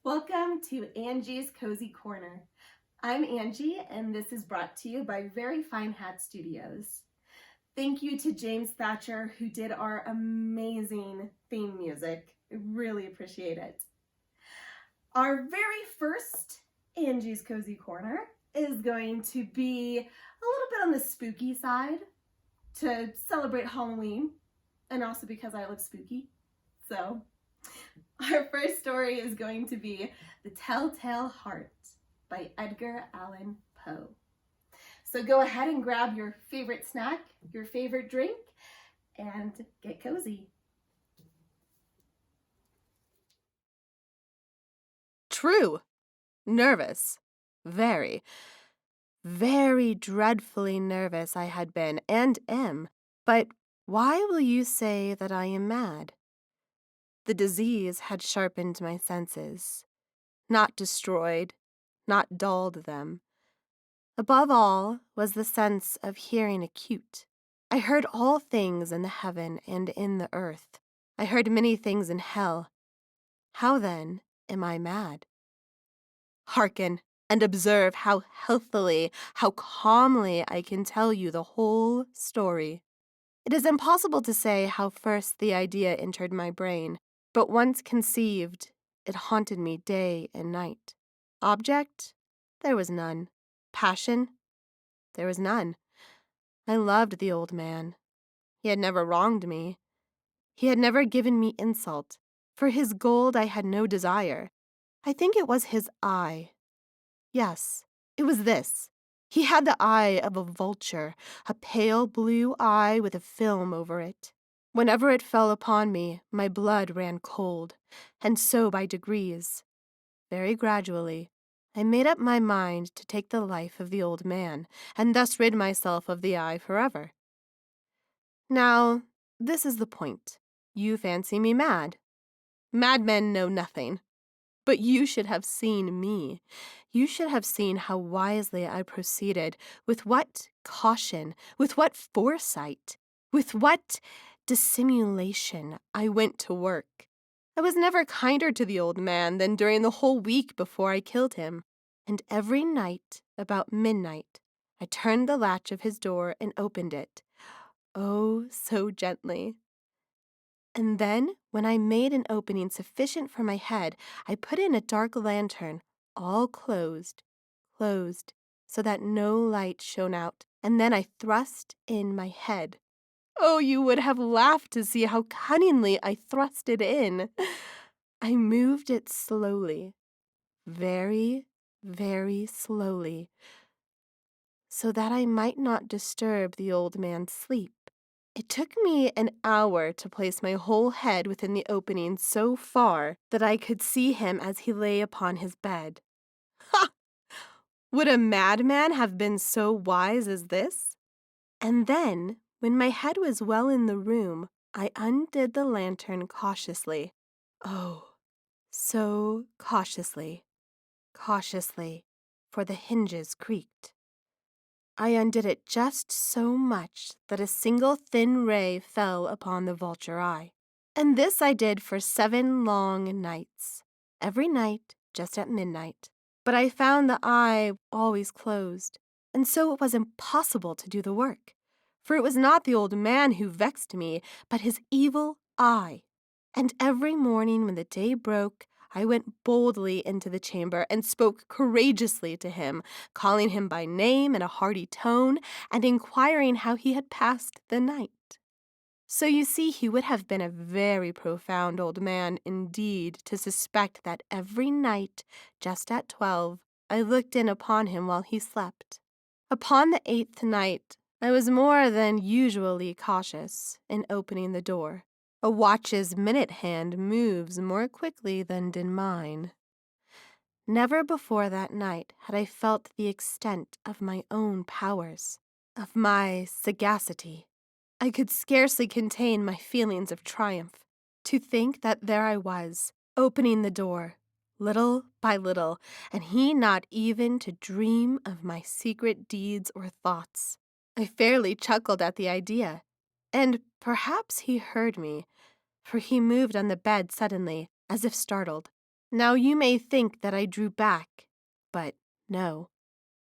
Welcome to Angie's Cozy Corner. I'm Angie, and this is brought to you by Very Fine Hat Studios. Thank you to James Thatcher, who did our amazing theme music. I really appreciate it. Our very first Angie's Cozy Corner is going to be a little bit on the spooky side to celebrate Halloween, and also because I love spooky. So our first story is going to be The Telltale Heart by Edgar Allan Poe. So go ahead and grab your favorite snack, your favorite drink, and get cozy. True. Nervous. Very, very dreadfully nervous I had been and am. But why will you say that I am mad? The disease had sharpened my senses, not destroyed, not dulled them. Above all was the sense of hearing acute. I heard all things in the heaven and in the earth. I heard many things in hell. How then am I mad? Hearken and observe how healthily, how calmly I can tell you the whole story. It is impossible to say how first the idea entered my brain, but once conceived, it haunted me day and night. Object? There was none. Passion? There was none. I loved the old man. He had never wronged me. He had never given me insult. For his gold I had no desire. I think it was his eye. Yes, it was this. He had the eye of a vulture, a pale blue eye with a film over it. Whenever it fell upon me, my blood ran cold, and so by degrees. Very gradually, I made up my mind to take the life of the old man, and thus rid myself of the eye forever. Now, this is the point. You fancy me mad. Madmen know nothing. But you should have seen me. You should have seen how wisely I proceeded, with what caution, with what foresight, with what dissimulation I went to work. I was never kinder to the old man than during the whole week before I killed him. And every night, about midnight, I turned the latch of his door and opened it. Oh, so gently. And then, when I made an opening sufficient for my head, I put in a dark lantern, all closed, so that no light shone out, and then I thrust in my head. Oh, you would have laughed to see how cunningly I thrust it in. I moved it slowly, very, very slowly, so that I might not disturb the old man's sleep. It took me an hour to place my whole head within the opening so far that I could see him as he lay upon his bed. Ha! Would a madman have been so wise as this? And then, when my head was well in the room, I undid the lantern cautiously. Oh, so cautiously, for the hinges creaked. I undid it just so much that a single thin ray fell upon the vulture eye. And this I did for 7 long nights, every night just at midnight. But I found the eye always closed, and so it was impossible to do the work. For it was not the old man who vexed me, but his evil eye. And every morning when the day broke, I went boldly into the chamber and spoke courageously to him, calling him by name in a hearty tone, and inquiring how he had passed the night. So you see he would have been a very profound old man indeed to suspect that every night, just at 12, I looked in upon him while he slept. Upon the 8th night, I was more than usually cautious in opening the door. A watch's minute hand moves more quickly than did mine. Never before that night had I felt the extent of my own powers, of my sagacity. I could scarcely contain my feelings of triumph. To think that there I was, opening the door, little by little, and he not even to dream of my secret deeds or thoughts. I fairly chuckled at the idea, and perhaps he heard me, for he moved on the bed suddenly, as if startled. Now you may think that I drew back, but no.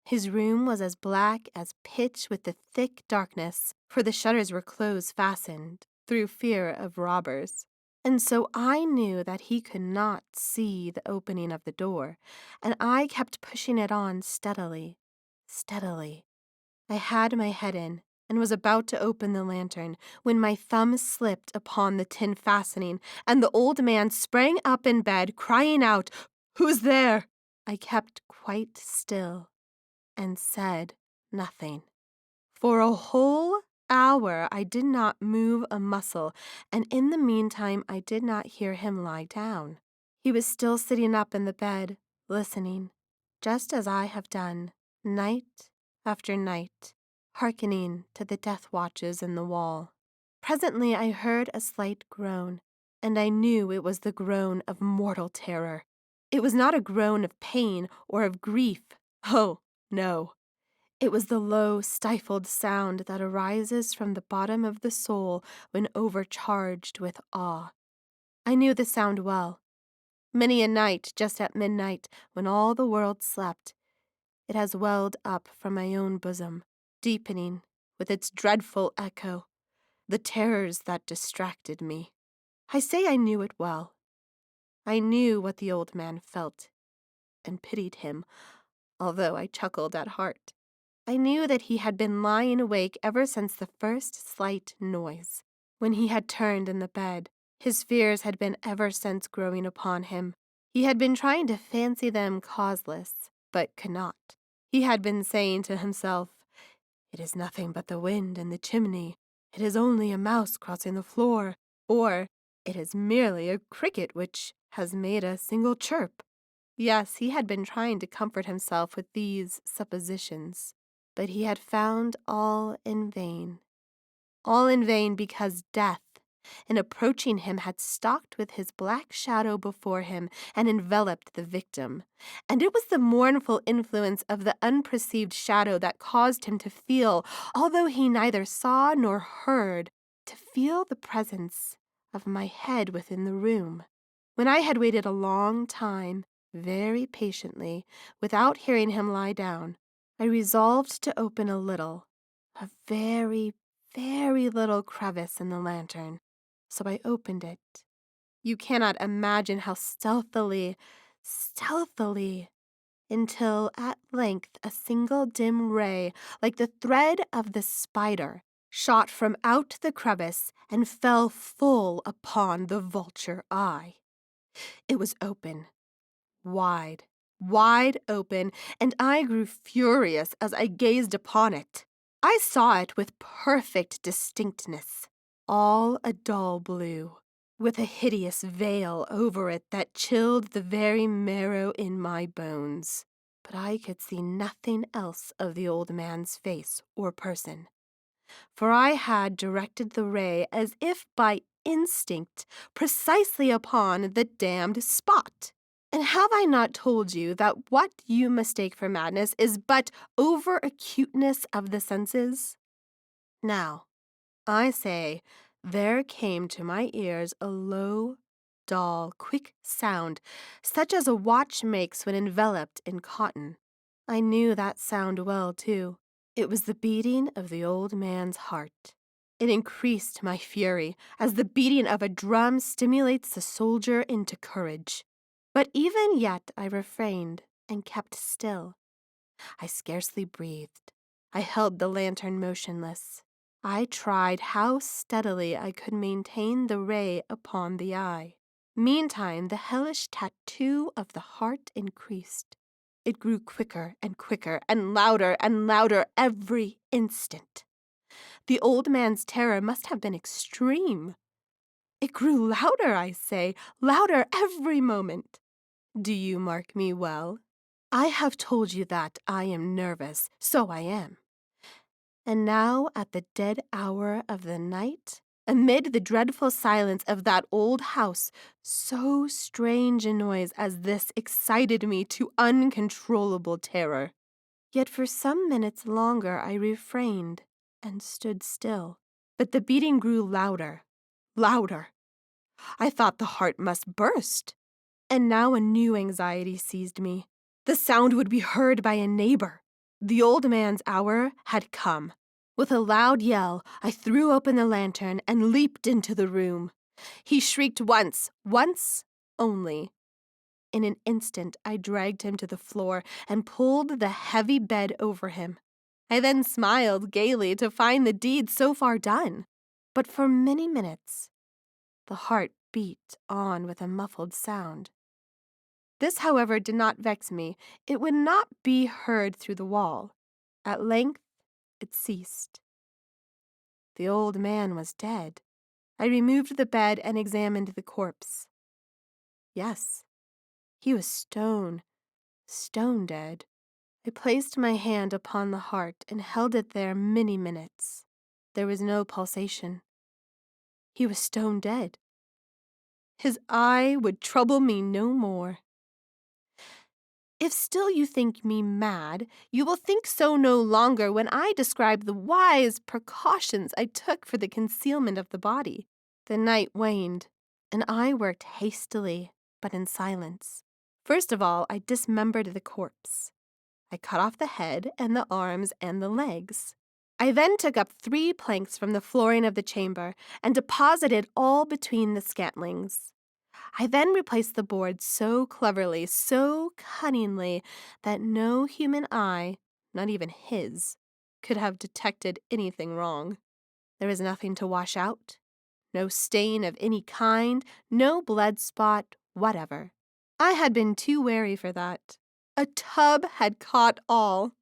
His room was as black as pitch with the thick darkness, for the shutters were close fastened, through fear of robbers. And so I knew that he could not see the opening of the door, and I kept pushing it on steadily, steadily. I had my head in, and was about to open the lantern, when my thumb slipped upon the tin fastening, and the old man sprang up in bed, crying out, "Who's there?" I kept quite still and said nothing. For a whole hour I did not move a muscle, and in the meantime I did not hear him lie down. He was still sitting up in the bed, listening, just as I have done, night after night, hearkening to the death watches in the wall. Presently I heard a slight groan, and I knew it was the groan of mortal terror. It was not a groan of pain or of grief. Oh, no. It was the low, stifled sound that arises from the bottom of the soul when overcharged with awe. I knew the sound well. Many a night, just at midnight, when all the world slept, it has welled up from my own bosom, deepening, with its dreadful echo, the terrors that distracted me. I say I knew it well. I knew what the old man felt, and pitied him, although I chuckled at heart. I knew that he had been lying awake ever since the first slight noise. When he had turned in the bed, his fears had been ever since growing upon him. He had been trying to fancy them causeless, but could not. He had been saying to himself, "It is nothing but the wind in the chimney. It is only a mouse crossing the floor," or "It is merely a cricket which has made a single chirp." Yes, he had been trying to comfort himself with these suppositions. But he had found all in vain. All in vain because death, in approaching him, had stalked with his black shadow before him and enveloped the victim. And it was the mournful influence of the unperceived shadow that caused him to feel, although he neither saw nor heard, to feel the presence of my head within the room. When I had waited a long time, very patiently, without hearing him lie down, I resolved to open a very, very little crevice in the lantern. So I opened it. You cannot imagine how stealthily, until at length a single dim ray, like the thread of the spider, shot from out the crevice and fell full upon the vulture eye. It was open. Wide, wide open, and I grew furious as I gazed upon it. I saw it with perfect distinctness, all a dull blue, with a hideous veil over it that chilled the very marrow in my bones. But I could see nothing else of the old man's face or person, for I had directed the ray as if by instinct precisely upon the damned spot. And have I not told you that what you mistake for madness is but over-acuteness of the senses? Now, I say, there came to my ears a low, dull, quick sound, such as a watch makes when enveloped in cotton. I knew that sound well, too. It was the beating of the old man's heart. It increased my fury, as the beating of a drum stimulates the soldier into courage. But even yet I refrained and kept still. I scarcely breathed. I held the lantern motionless. I tried how steadily I could maintain the ray upon the eye. Meantime, the hellish tattoo of the heart increased. It grew quicker and quicker and louder every instant. The old man's terror must have been extreme. It grew louder, I say, louder every moment. Do you mark me well? I have told you that I am nervous, so I am. And now, at the dead hour of the night, amid the dreadful silence of that old house, so strange a noise as this excited me to uncontrollable terror. Yet for some minutes longer I refrained and stood still. But the beating grew louder. I thought the heart must burst. And now a new anxiety seized me. The sound would be heard by a neighbor. The old man's hour had come. With a loud yell, I threw open the lantern and leaped into the room. He shrieked once only. In an instant, I dragged him to the floor and pulled the heavy bed over him. I then smiled gaily to find the deed so far done. But for many minutes, the heart beat on with a muffled sound. This, however, did not vex me. It would not be heard through the wall. At length, it ceased. The old man was dead. I removed the bed and examined the corpse. Yes, he was stone dead. I placed my hand upon the heart and held it there many minutes. There was no pulsation. He was stone dead. His eye would trouble me no more. If still you think me mad, you will think so no longer when I describe the wise precautions I took for the concealment of the body. The night waned, and I worked hastily, but in silence. First of all, I dismembered the corpse. I cut off the head and the arms and the legs. I then took up 3 planks from the flooring of the chamber and deposited all between the scantlings. I then replaced the board so cleverly, so cunningly, that no human eye, not even his, could have detected anything wrong. There was nothing to wash out, no stain of any kind, no blood spot whatever. I had been too wary for that. A tub had caught all.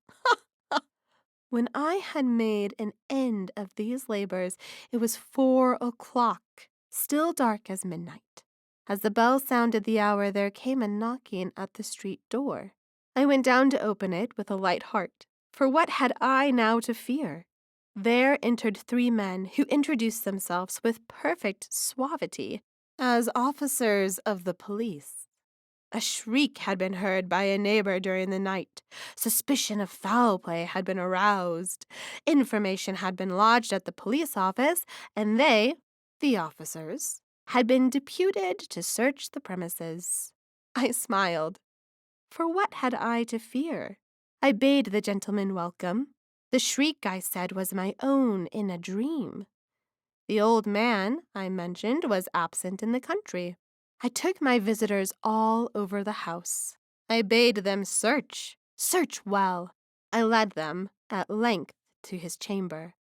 When I had made an end of these labors, it was 4 o'clock, still dark as midnight. As the bell sounded the hour, there came a knocking at the street door. I went down to open it with a light heart, for what had I now to fear? There entered 3 men who introduced themselves with perfect suavity as officers of the police. A shriek had been heard by a neighbor during the night. Suspicion of foul play had been aroused. Information had been lodged at the police office, and they, the officers, had been deputed to search the premises. I smiled. For what had I to fear? I bade the gentlemen welcome. The shriek, I said, was my own in a dream. The old man, I mentioned, was absent in the country. I took my visitors all over the house. I bade them search well. I led them, at length, to his chamber.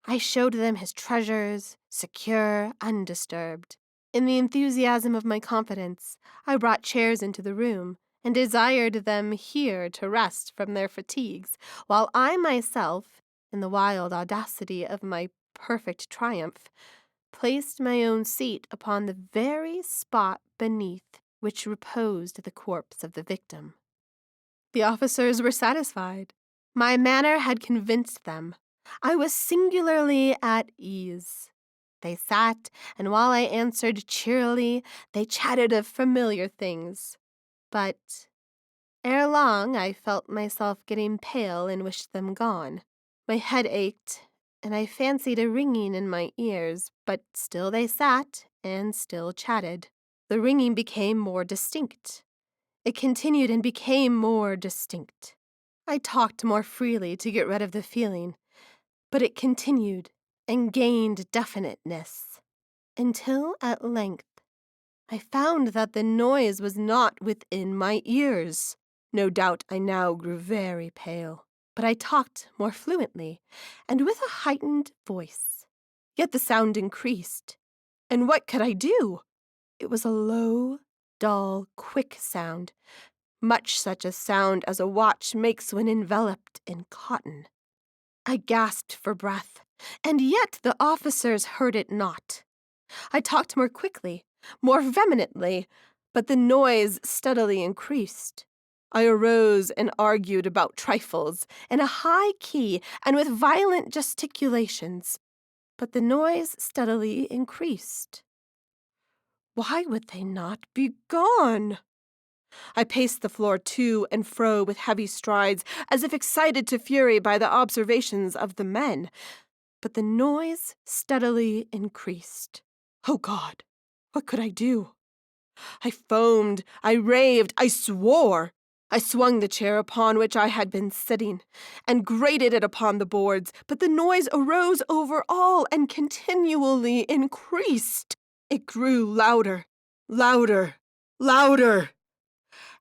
I showed them his treasures, secure, undisturbed. In the enthusiasm of my confidence, I brought chairs into the room, and desired them here to rest from their fatigues, while I myself, in the wild audacity of my perfect triumph, placed my own seat upon the very spot beneath which reposed the corpse of the victim. The officers were satisfied. My manner had convinced them. I was singularly at ease. They sat, and while I answered cheerily, they chatted of familiar things. But ere long I felt myself getting pale and wished them gone. My head ached, and I fancied a ringing in my ears, but still they sat and still chatted. The ringing became more distinct. It continued and became more distinct. I talked more freely to get rid of the feeling, but it continued and gained definiteness, until at length I found that the noise was not within my ears. No doubt I now grew very pale, but I talked more fluently, and with a heightened voice. Yet the sound increased, and what could I do? It was a low, dull, quick sound, much such a sound as a watch makes when enveloped in cotton. I gasped for breath, and yet the officers heard it not. I talked more quickly, more vehemently, but the noise steadily increased. I arose and argued about trifles, in a high key and with violent gesticulations, but the noise steadily increased. Why would they not be gone? I paced the floor to and fro with heavy strides, as if excited to fury by the observations of the men, but the noise steadily increased. Oh God, what could I do? I foamed, I raved, I swore. I swung the chair upon which I had been sitting, and grated it upon the boards, but the noise arose over all and continually increased. It grew louder, louder, louder.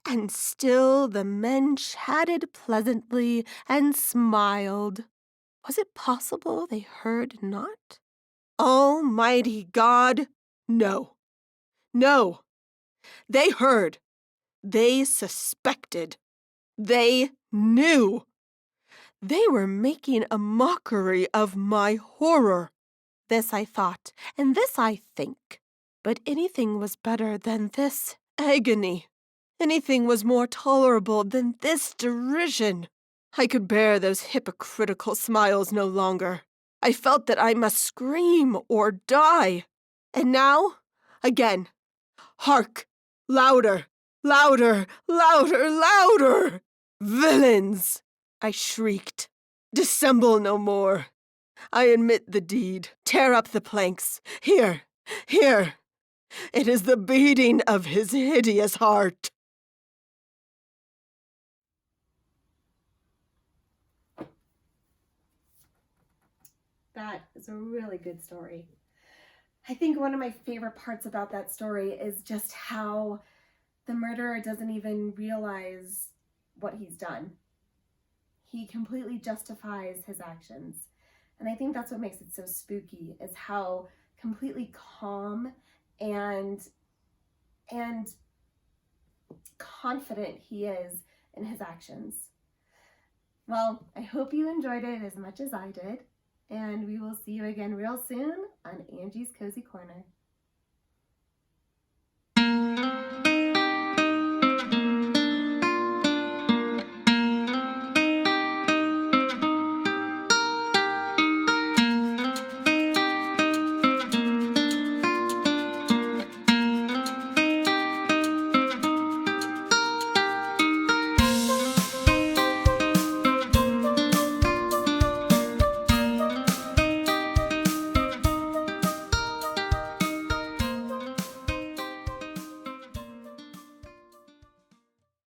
And still the men chatted pleasantly and smiled. Was it possible they heard not? Almighty God! No, no. They heard. They suspected. They knew. They were making a mockery of my horror. This I thought, and this I think. But anything was better than this agony. Anything was more tolerable than this derision. I could bear those hypocritical smiles no longer. I felt that I must scream or die. And now, again, hark! Louder! Louder! Louder! Louder! Villains! I shrieked. Dissemble no more. I admit the deed. Tear up the planks. Here! Here! It is the beating of his hideous heart. That is a really good story. I think one of my favorite parts about that story is just how the murderer doesn't even realize what he's done. He completely justifies his actions. And I think that's what makes it so spooky, is how completely calm and confident he is in his actions. Well, I hope you enjoyed it as much as I did, and we will see you again real soon on Angie's Cozy Corner.